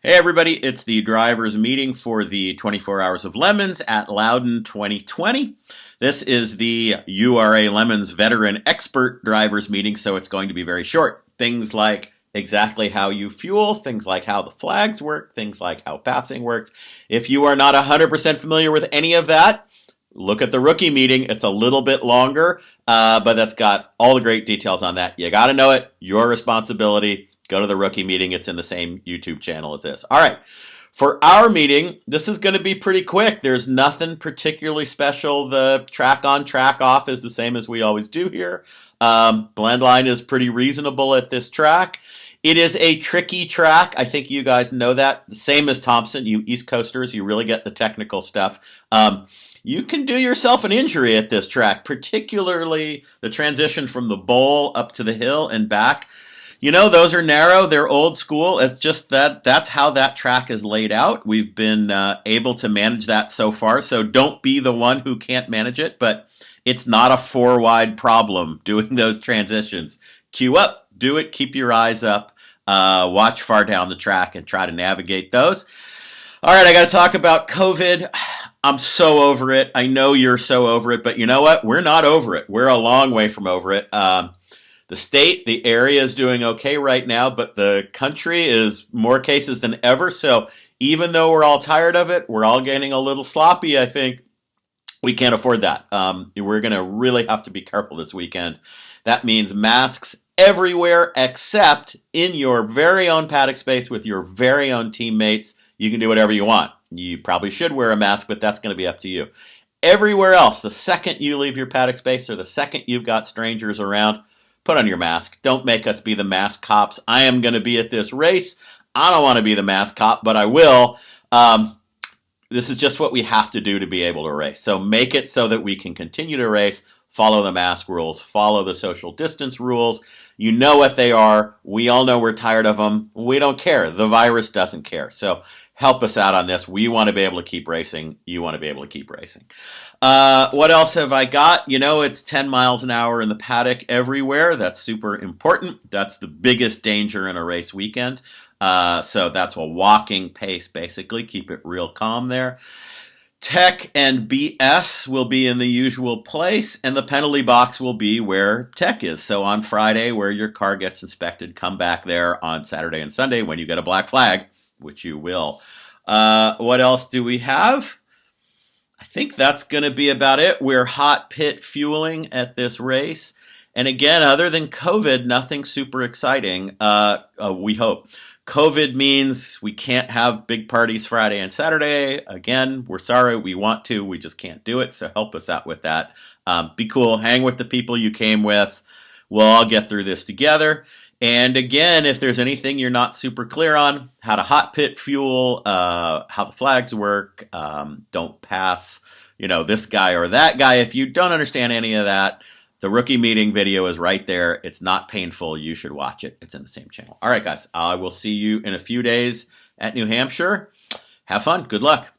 Hey everybody, it's the drivers meeting for the 24 Hours of Lemons at Loudon 2020. This is the URA Lemons Veteran Expert Drivers meeting, so it's going to be very short. Things like exactly how you fuel, things like how the flags work, things like how passing works. If you are not 100% familiar with any of that, look at the rookie meeting. It's a little bit longer, but that's got all the great details on that. You got to know it. Your responsibility. Go to the rookie meeting. It's in the same YouTube channel as this. All right. For our meeting, this is going to be pretty quick. There's nothing particularly special. The track on, track off is the same as we always do here. Blend line is pretty reasonable at this track. It is a tricky track. I think you guys know that. The same as Thompson. You East Coasters, you really get the technical stuff. You can do yourself an injury at this track, particularly the transition from the bowl up to the hill and back. You know, those are narrow. They're old school. It's just that's how that track is laid out. We've been able to manage that so far. So don't be the one who can't manage it. But it's not a four-wide problem doing those transitions. Queue up, do it, keep your eyes up, watch far down the track and try to navigate those. All right, I got to talk about COVID. I'm so over it. I know you're so over it. But you know what? We're not over it. We're a long way from over it. The state, the area is doing okay right now, but the country is more cases than ever. So even though we're all tired of it, we're all getting a little sloppy, I think. We can't afford that. We're going to really have to be careful this weekend. That means masks everywhere except in your very own paddock space with your very own teammates. You can do whatever you want. You probably should wear a mask, but that's going to be up to you. Everywhere else, the second you leave your paddock space or the second you've got strangers around, put on your mask. Don't make us be the mask cops. I am going to be at this race. I don't want to be the mask cop, but I will. This is just what we have to do to be able to race. So make it so that we can continue to race, follow the mask rules, follow the social distance rules. You know what they are. We all know we're tired of them. We don't care. The virus doesn't care. So help us out on this. We want to be able to keep racing. You want to be able to keep racing. What else have I got? You know, it's 10 miles an hour in the paddock everywhere. That's super important. That's the biggest danger in a race weekend. So that's a walking pace, basically. Keep it real calm there. Tech and BS will be in the usual place, and the penalty box will be where Tech is. So on Friday, where your car gets inspected, come back there on Saturday and Sunday when you get a black flag, which you will. What else do we have? I think that's going to be about it. We're hot pit fueling at this race. And again, other than COVID, nothing super exciting, we hope. COVID means we can't have big parties Friday and Saturday. Again, we're sorry. We want to. We just can't do it. So help us out with that. Be cool. Hang with the people you came with. We'll all get through this together. And again, if there's anything you're not super clear on, how to hot pit fuel, how the flags work, don't pass, this guy or that guy. If you don't understand any of that, the rookie meeting video is right there. It's not painful. You should watch it. It's in the same channel. All right, guys, I will see you in a few days at New Hampshire. Have fun. Good luck.